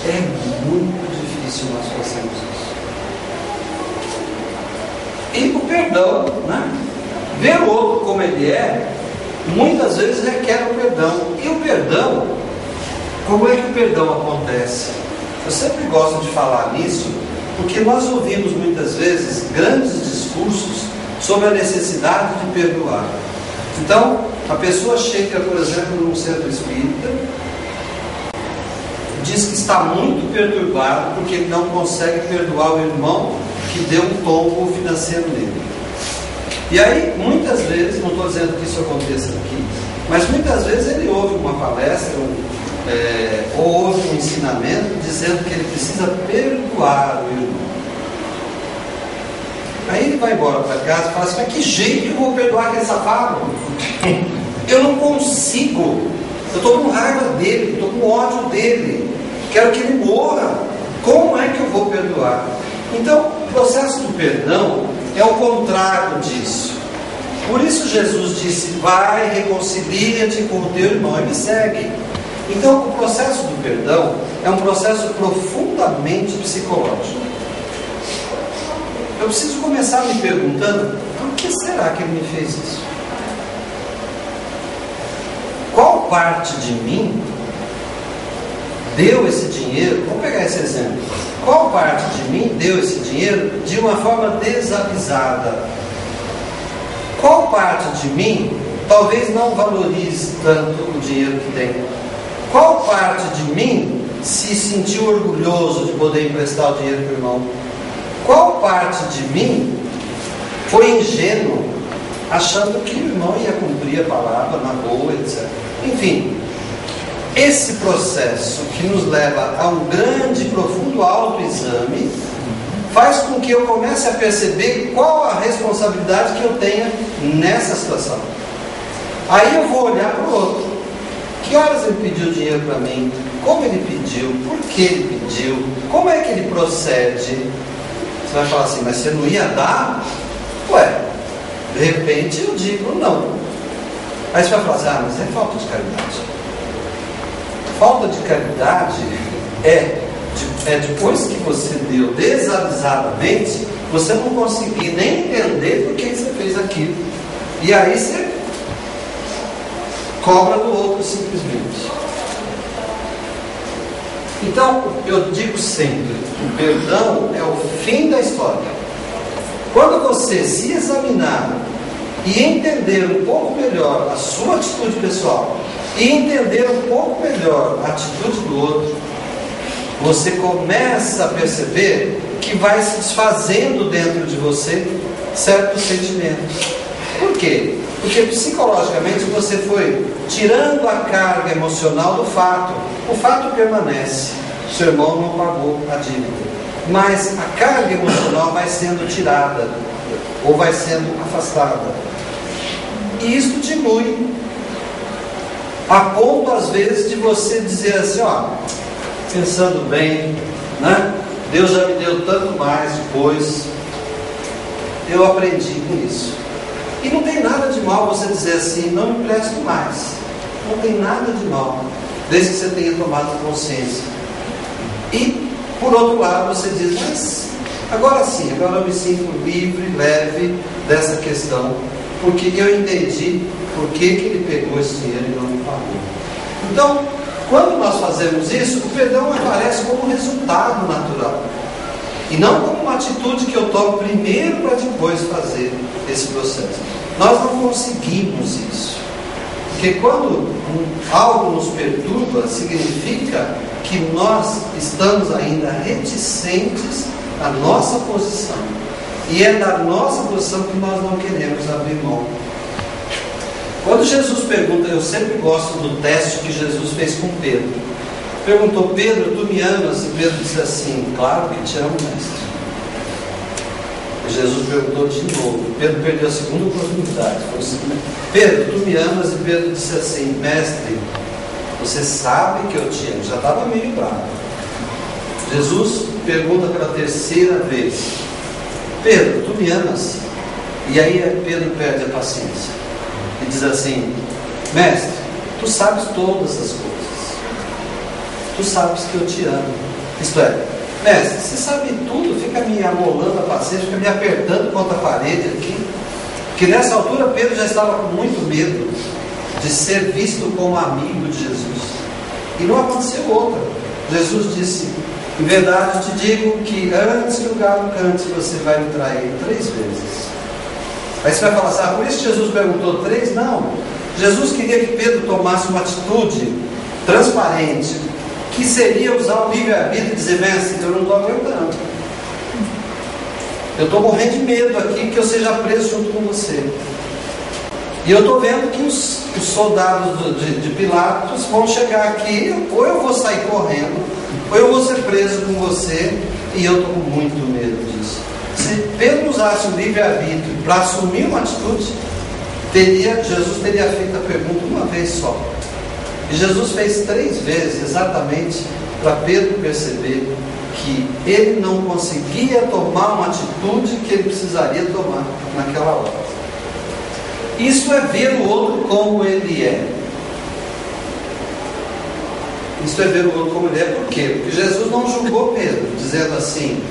É muito difícil. difícil nós fazermos isso. E o perdão, né? Ver o outro como ele é, muitas vezes requer o perdão. E o perdão, como é que o perdão acontece? Eu sempre gosto de falar nisso, porque nós ouvimos muitas vezes grandes discursos sobre a necessidade de perdoar. Então, a pessoa chega, por exemplo, num centro espírita, diz que está muito perturbado porque ele não consegue perdoar o irmão que deu um tombo financeiro nele. E aí, muitas vezes, não estou dizendo que isso aconteça aqui, mas muitas vezes ele ouve uma palestra ou ouve um ensinamento dizendo que ele precisa perdoar o irmão. Aí ele vai embora para casa e fala assim: mas que jeito que eu vou perdoar aquele safado? Eu não consigo. Eu estou com raiva dele, estou com ódio dele, quero que ele morra. Como é que eu vou perdoar? Então, o processo do perdão é o contrário disso. Por isso Jesus disse: vai, reconcilia-te com o teu irmão e me segue. Então, o processo do perdão é um processo profundamente psicológico. Eu preciso começar me perguntando: por que será que ele me fez isso? Qual parte de mim deu esse dinheiro? Vamos pegar esse exemplo. Qual parte de mim deu esse dinheiro de uma forma desavisada? Qual parte de mim talvez não valorize tanto o dinheiro que tem? Qual parte de mim se sentiu orgulhoso de poder emprestar o dinheiro para o irmão? Qual parte de mim foi ingênuo, achando que o irmão ia cumprir a palavra na boa, etc. Enfim, esse processo que nos leva a um grande e profundo autoexame faz com que eu comece a perceber qual a responsabilidade que eu tenho nessa situação. Aí eu vou olhar para o outro. Que horas ele pediu dinheiro para mim? Como ele pediu? Por que ele pediu? Como é que ele procede? Você vai falar assim: mas você não ia dar? Ué, de repente eu digo não. Aí você vai falar assim: ah, mas é falta de caridade. Falta de caridade é depois que você deu desavisadamente, você não conseguir nem entender por que você fez aquilo. E aí você cobra do outro simplesmente. Então, eu digo sempre: o perdão é o fim da história. Quando você se examinar e entender um pouco melhor a sua atitude pessoal e entender um pouco melhor a atitude do outro, você começa a perceber que vai se desfazendo dentro de você certos sentimentos. Por quê? Porque psicologicamente você foi tirando a carga emocional do fato. O fato permanece. Seu irmão não pagou a dívida. Mas a carga emocional vai sendo tirada ou vai sendo afastada. E isso dilui, a ponto às vezes de você dizer assim: ó, pensando bem, né? Deus já me deu tanto mais depois, eu aprendi com isso. E não tem nada de mal você dizer assim: não me presto mais. Não tem nada de mal, desde que você tenha tomado consciência. E, por outro lado, você diz: mas agora sim, agora eu me sinto livre, leve dessa questão, porque eu entendi por que ele pegou esse dinheiro e não me pagou. Então, quando nós fazemos isso, o perdão aparece como um resultado natural e não como uma atitude que eu tomo primeiro para depois fazer esse processo. Nós não conseguimos isso, porque quando algo nos perturba, significa que nós estamos ainda reticentes à nossa posição, e é da nossa posição que nós não queremos abrir mão. Quando Jesus pergunta, eu sempre gosto do teste que Jesus fez com Pedro. Perguntou: Pedro, tu me amas? E Pedro disse assim: claro que te amo, mestre. E Jesus perguntou de novo. Pedro perdeu a segunda oportunidade. Falou assim: Pedro, tu me amas? E Pedro disse assim: mestre, você sabe que eu te amo. Já estava meio bravo. Jesus pergunta pela terceira vez: Pedro, tu me amas? E aí Pedro perde a paciência e diz assim: mestre, tu sabes todas as coisas, tu sabes que eu te amo. Isto é, mestre, você sabe tudo, fica me amolando a paciência, fica me apertando contra a parede aqui. Que nessa altura Pedro já estava com muito medo de ser visto como amigo de Jesus. E não aconteceu outra. Jesus disse: em verdade eu te digo que antes que o galo cante, você vai me trair 3 vezes. Aí você vai falar assim: por isso que Jesus perguntou 3? Não. Jesus queria que Pedro tomasse uma atitude transparente, que seria usar o livre-arbítrio e dizer: mestre, eu não estou aguentando. Eu estou morrendo de medo aqui que eu seja preso junto com você. E eu estou vendo que os soldados de Pilatos vão chegar aqui, ou eu vou sair correndo, ou eu vou ser preso com você, e eu estou com muito medo disso. Se Pedro usasse o livre-arbítrio para assumir uma atitude, Jesus teria feito a pergunta uma vez só. E Jesus fez 3 vezes, exatamente para Pedro perceber que ele não conseguia tomar uma atitude que ele precisaria tomar naquela hora. Isso é ver o outro como ele é. Isso é ver o outro como ele é. Por quê? Porque Jesus não julgou Pedro, dizendo assim: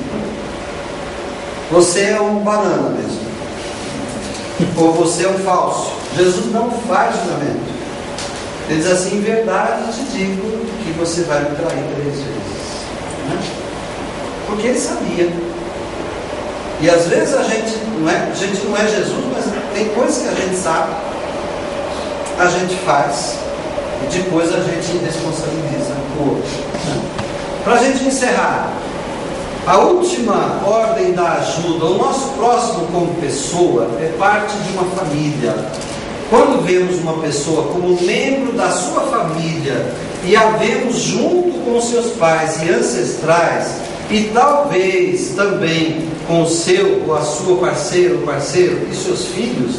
você é um banana mesmo, ou você é um falso. Jesus não faz julgamento. Ele diz assim: em verdade te digo que você vai me trair 3 vezes. Né? Porque ele sabia. E às vezes a gente não é Jesus, mas tem coisas que a gente sabe, a gente faz, e depois a gente responsabiliza o outro. Para a gente encerrar, a última ordem da ajuda, o nosso próximo como pessoa, é parte de uma família. Quando vemos uma pessoa como membro da sua família e a vemos junto com seus pais e ancestrais, e talvez também com o seu ou a sua parceiro e seus filhos,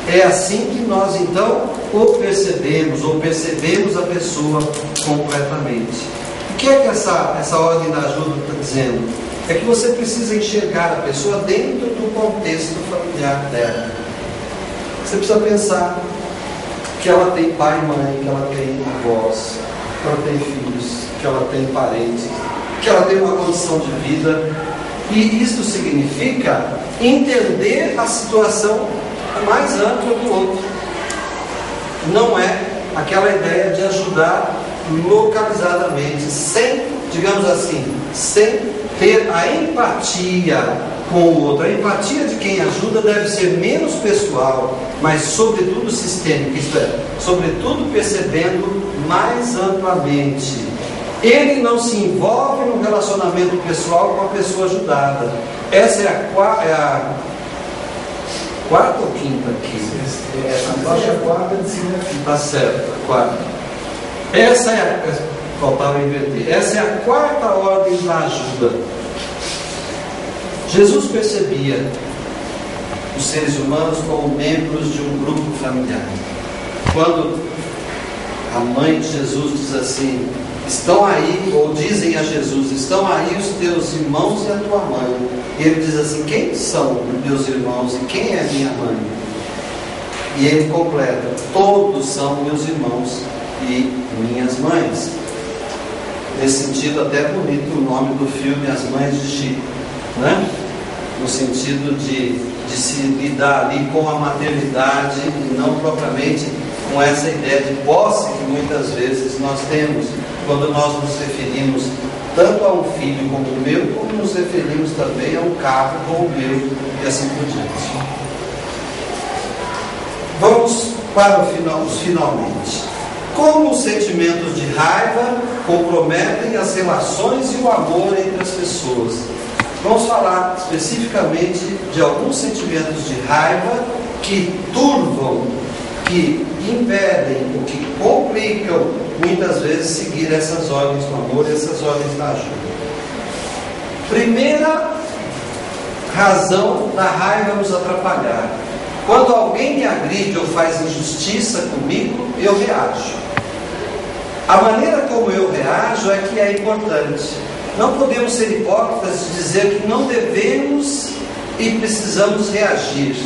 é assim que nós então percebemos a pessoa completamente. O que é que essa ordem da ajuda está dizendo? É que você precisa enxergar a pessoa dentro do contexto familiar dela. Você precisa pensar que ela tem pai e mãe, que ela tem avós, que ela tem filhos, que ela tem parentes, que ela tem uma condição de vida. E isso significa entender a situação mais ampla do outro. Não é aquela ideia de ajudar localizadamente, sem, digamos assim, sem ter a empatia com o outro. A empatia de quem ajuda deve ser menos pessoal, mas sobretudo sistêmica, isto é, sobretudo percebendo mais amplamente. Ele não se envolve no relacionamento pessoal com a pessoa ajudada. Essa é a quarta ou quinta aqui? Acho a quarta de cima. Está certo, a quarta. Essa é faltava inverter. Essa é a quarta ordem da ajuda. Jesus percebia os seres humanos como membros de um grupo familiar. Quando a mãe de Jesus diz assim: estão aí, ou dizem a Jesus: estão aí os teus irmãos e a tua mãe. E ele diz assim: quem são meus irmãos e quem é minha mãe? E ele completa: todos são meus irmãos e minhas mães. Nesse sentido, até bonito o nome do filme As Mães de Chico, né? No sentido de se lidar ali com a maternidade e não propriamente com essa ideia de posse que muitas vezes nós temos quando nós nos referimos tanto a um filho como o meu, como nos referimos também a um carro como o meu, e assim por diante. Vamos para os finalmente. Como os sentimentos de raiva comprometem as relações e o amor entre as pessoas. Vamos falar especificamente de alguns sentimentos de raiva que turvam, que impedem, ou que complicam muitas vezes seguir essas ordens do amor e essas ordens da ajuda. Primeira razão da raiva nos atrapalhar: quando alguém me agride ou faz injustiça comigo, eu reajo. A maneira como eu reajo é que é importante. Não podemos ser hipócritas de dizer que não devemos e precisamos reagir.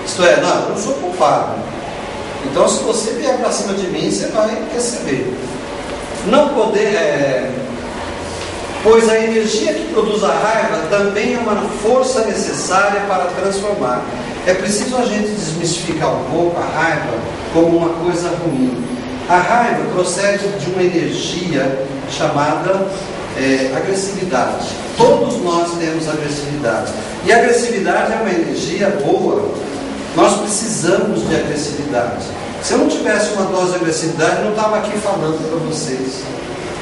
Isto é, não, eu não sou culpado. Então, se você vier para cima de mim, você vai receber. Não poder Pois a energia que produz a raiva também é uma força necessária para transformar. É preciso a gente desmistificar um pouco a raiva como uma coisa ruim. A raiva procede de uma energia chamada agressividade. Todos nós temos agressividade. E a agressividade é uma energia boa. Nós precisamos de agressividade. Se eu não tivesse uma dose de agressividade, eu não estava aqui falando para vocês.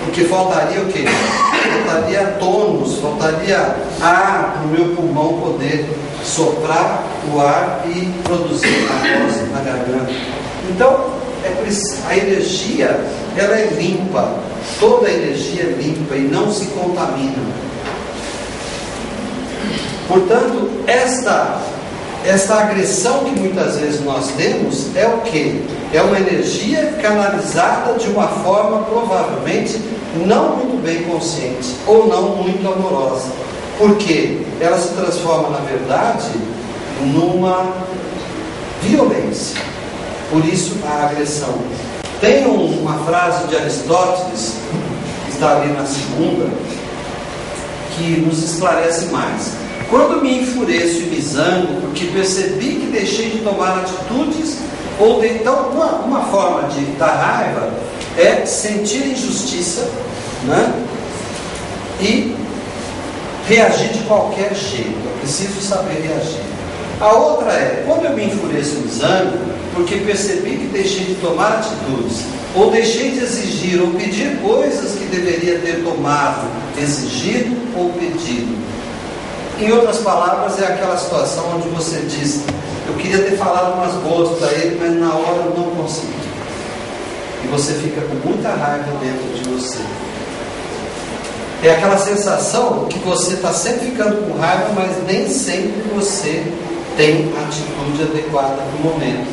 Porque faltaria o quê? Faltaria tônus, faltaria ar para o meu pulmão poder soprar o ar e produzir a voz na garganta. Então, a energia, ela é limpa. Toda energia é limpa e não se contamina. Portanto, esta agressão que muitas vezes nós temos é o quê? É uma energia canalizada de uma forma provavelmente não muito bem consciente ou não muito amorosa. Porque ela se transforma, na verdade, numa violência. Por isso a agressão. Tem uma frase de Aristóteles, que está ali na segunda, que nos esclarece mais. Quando me enfureço e me zango, porque percebi que deixei de tomar atitudes, então uma forma de dar raiva é sentir injustiça, né? E reagir de qualquer jeito. Eu preciso saber reagir. A outra é, quando eu me enfureço e me zango, porque percebi que deixei de tomar atitudes, ou deixei de exigir ou pedir coisas que deveria ter tomado, exigido ou pedido. Em outras palavras, é aquela situação onde você diz: eu queria ter falado umas boas para ele, mas na hora eu não consegui. E você fica com muita raiva dentro de você. É aquela sensação que você está sempre ficando com raiva, mas nem sempre você tem a atitude adequada para o momento.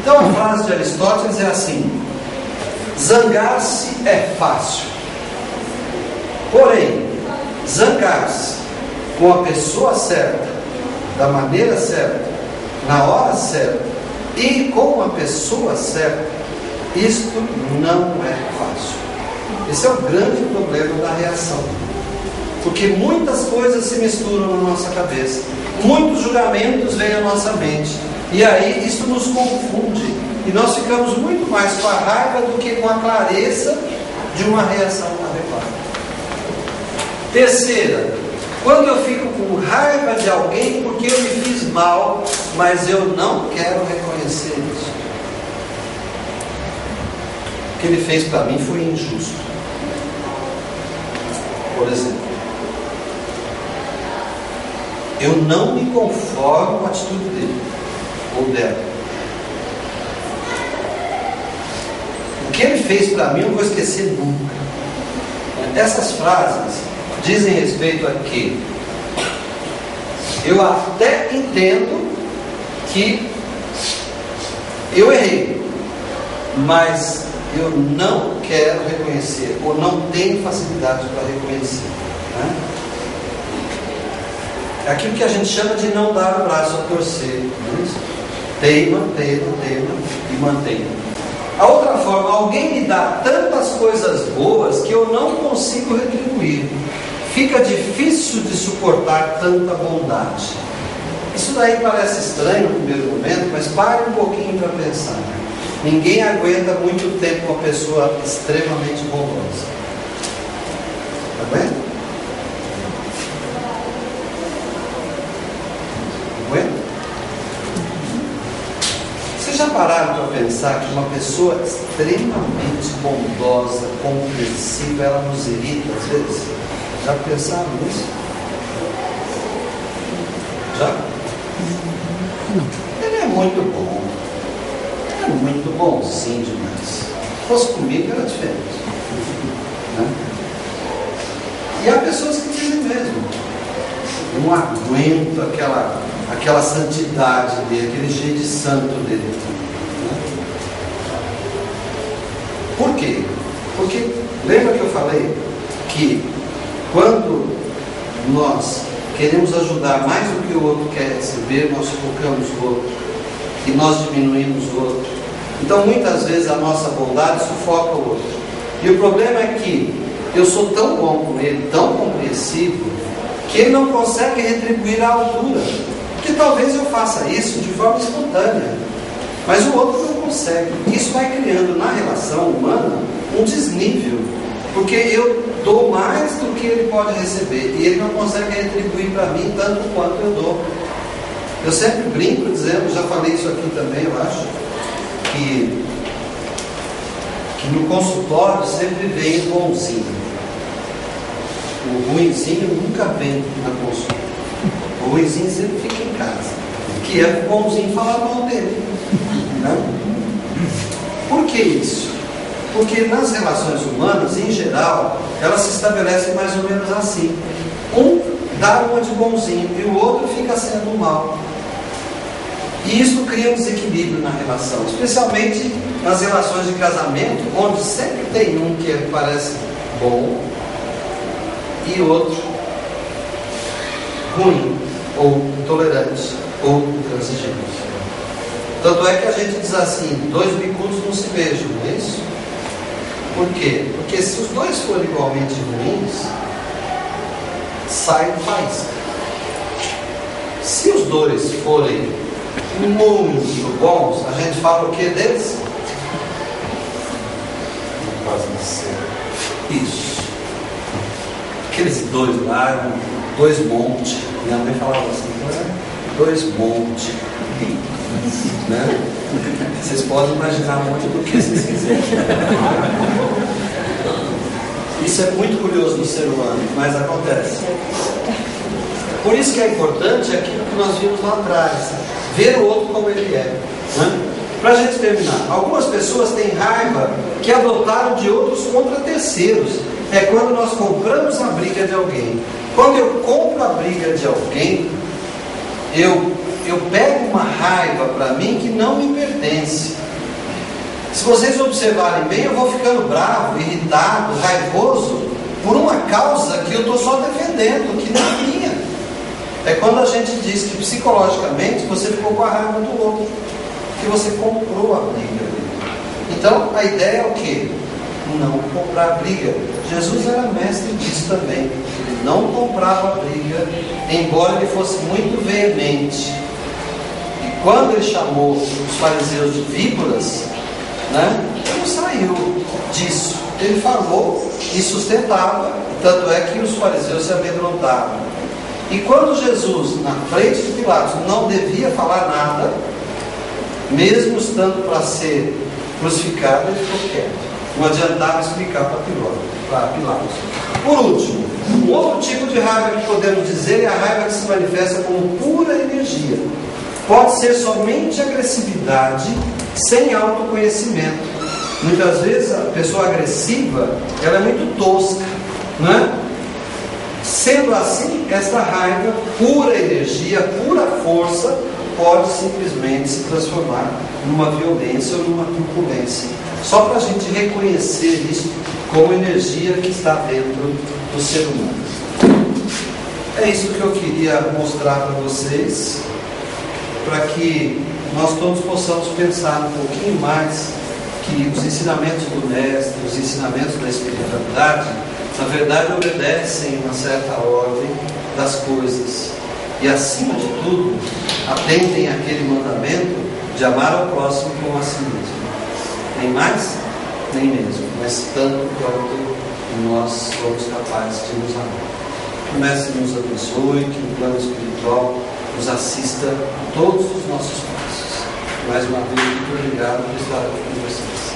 Então a frase de Aristóteles é assim: zangar-se é fácil. Porém, zangar-se com a pessoa certa, da maneira certa, na hora certa e com a pessoa certa, isto não é fácil. Esse é o grande problema da reação. Porque muitas coisas se misturam na nossa cabeça, muitos julgamentos vêm à nossa mente, e aí isso nos confunde, e nós ficamos muito mais com a raiva do que com a clareza de uma reação adequada. Terceira, quando eu fico com raiva de alguém porque eu me fiz mal, mas eu não quero reconhecer isso. O que ele fez para mim foi injusto. Por exemplo, eu não me conformo com a atitude dele ou dela. O que ele fez para mim eu não vou esquecer nunca. Essas frases dizem respeito a que eu até entendo que eu errei, mas eu não quero reconhecer, ou não tenho facilidade para reconhecer, né? É aquilo que a gente chama de não dar o braço a torcer, não é isso? Teima e mantenha. A outra forma, alguém me dá tantas coisas boas que eu não consigo retribuir. Fica difícil de suportar tanta bondade. Isso daí parece estranho no primeiro momento, mas pare um pouquinho para pensar. Ninguém aguenta muito tempo uma pessoa extremamente bondosa. Está vendo? Aguenta? Vocês já pararam para pensar que uma pessoa extremamente bondosa, compreensiva, ela nos irrita às vezes? Já pensaram nisso? Já? Não. Ele é muito bom. É muito bonzinho demais. Se fosse comigo era diferente, né? E há pessoas que dizem mesmo: eu não aguento aquela santidade dele, aquele jeito de santo dele, né? Por quê? Porque lembra que eu falei que quando nós queremos ajudar mais do que o outro quer receber, nós focamos o outro e nós diminuímos o outro. Então muitas vezes a nossa bondade sufoca o outro. E o problema é que eu sou tão bom com ele, tão compreensivo, que ele não consegue retribuir à altura. Porque talvez eu faça isso de forma espontânea, mas o outro não consegue. Isso vai criando na relação humana um desnível, porque eu dou mais do que ele pode receber e ele não consegue retribuir para mim tanto quanto eu dou. Eu sempre brinco dizendo, já falei isso aqui também, eu acho, que no consultório sempre vem o bonzinho. O ruinzinho nunca vem na consulta. O ruinzinho sempre fica em casa. Que é o bonzinho falar mal dele. Né? Por que isso? Porque nas relações humanas, em geral, elas se estabelecem mais ou menos assim. Um dá uma de bonzinho e o outro fica sendo mal. E isso cria um desequilíbrio na relação, especialmente nas relações de casamento, onde sempre tem um que parece bom e outro ruim, ou intolerante, ou intransigente. Tanto é que a gente diz assim, 2 bicudos não se beijam, não é isso? Por quê? Porque se os dois forem igualmente ruins, sai faísca. Se os dois forem muito bons, a gente fala o que deles? Quase não sei. Isso. Aqueles dois lá eram 2 montes. Minha mãe falava assim, 2 montes. Né? Vocês podem imaginar um monte do que vocês quiserem. Isso é muito curioso no ser humano, mas acontece. Por isso que é importante aquilo que nós vimos lá atrás, ver o outro como ele é. Né? Para a gente terminar, algumas pessoas têm raiva que adotaram de outros contra terceiros. É quando nós compramos a briga de alguém. Quando eu compro a briga de alguém, eu pego uma raiva para mim que não me pertence. Se vocês observarem bem, eu vou ficando bravo, irritado, raivoso por uma causa que eu estou só defendendo, que não é minha. É quando a gente diz que psicologicamente você ficou com a raiva do outro, que você comprou a briga. Então a ideia é o quê? Não comprar briga. Jesus era mestre disso também. Ele não comprava briga, embora ele fosse muito veemente. E quando ele chamou os fariseus de víboras, né, ele não saiu disso. Ele falou e sustentava, tanto é que os fariseus se amedrontavam. E quando Jesus, na frente de Pilatos, não devia falar nada, mesmo estando para ser crucificado, ele ficou quieto. Não adiantava explicar para Pilatos. Por último, um outro tipo de raiva que podemos dizer é a raiva que se manifesta como pura energia. Pode ser somente agressividade, sem autoconhecimento. Muitas vezes a pessoa agressiva, ela é muito tosca, não é? Sendo assim, esta raiva, pura energia, pura força, pode simplesmente se transformar numa violência ou numa turbulência. Só para a gente reconhecer isso como energia que está dentro do ser humano. É isso que eu queria mostrar para vocês, para que nós todos possamos pensar um pouquinho mais que os ensinamentos do Mestre, os ensinamentos da espiritualidade, na verdade obedecem uma certa ordem das coisas e, acima de tudo, atendem àquele mandamento de amar ao próximo como a si mesmo. Nem mais, nem menos, mas tanto quanto nós somos capazes de nos amar. Que o Mestre nos abençoe, que no plano espiritual nos assista a todos os nossos passos. Mais uma vez, muito obrigado por estar aqui com vocês.